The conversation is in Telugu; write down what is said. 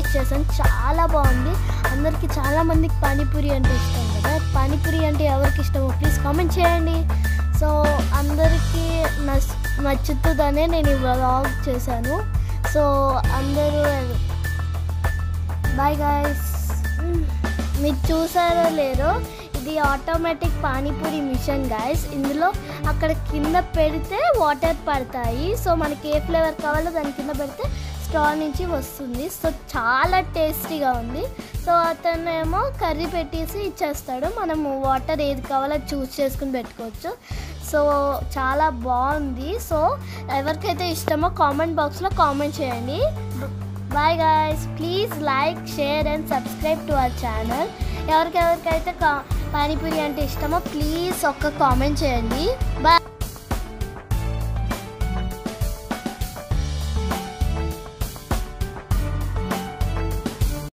టేస్ట్ చేశాను, చాలా బాగుంది. అందరికీ చాలామందికి పానీపూరి అంటే ఇష్టం కదా, పానీపూరి అంటే ఎవరికి ఇష్టమో ప్లీజ్ కామెంట్ చేయండి. సో అందరికీ నచ్చుతుందనే నేను ఈ వ్లాగ్ చేశాను. సో అందరూ బాయ్ గాయ్స్. మీరు చూసారో లేదో, ఇది ఆటోమేటిక్ పానీపూరి మిషన్ గాయ్స్. ఇందులో అక్కడ కింద పెడితే వాటర్ పడతాయి. సో మనకి ఏ ఫ్లేవర్ కావాలో దాని కింద పెడితే స్ట్రా నుంచి వస్తుంది. సో చాలా టేస్టీగా ఉంది. సో అతను ఏమో కర్రీ పెట్టేసి ఇచ్చేస్తాడు, మనము వాటర్ ఏది కావాలో చూస్ చేసుకుని పెట్టుకోవచ్చు. సో చాలా బాగుంది. సో ఎవరికైతే ఇష్టమో కామెంట్ బాక్స్లో కామెంట్ చేయండి. Bye guys, please like, share and subscribe to our channel. ఎవరికైతే పానీపూరి అంటే ఇష్టమో ప్లీజ్ ఒక్క కామెంట్ చేయండి. బాయ్.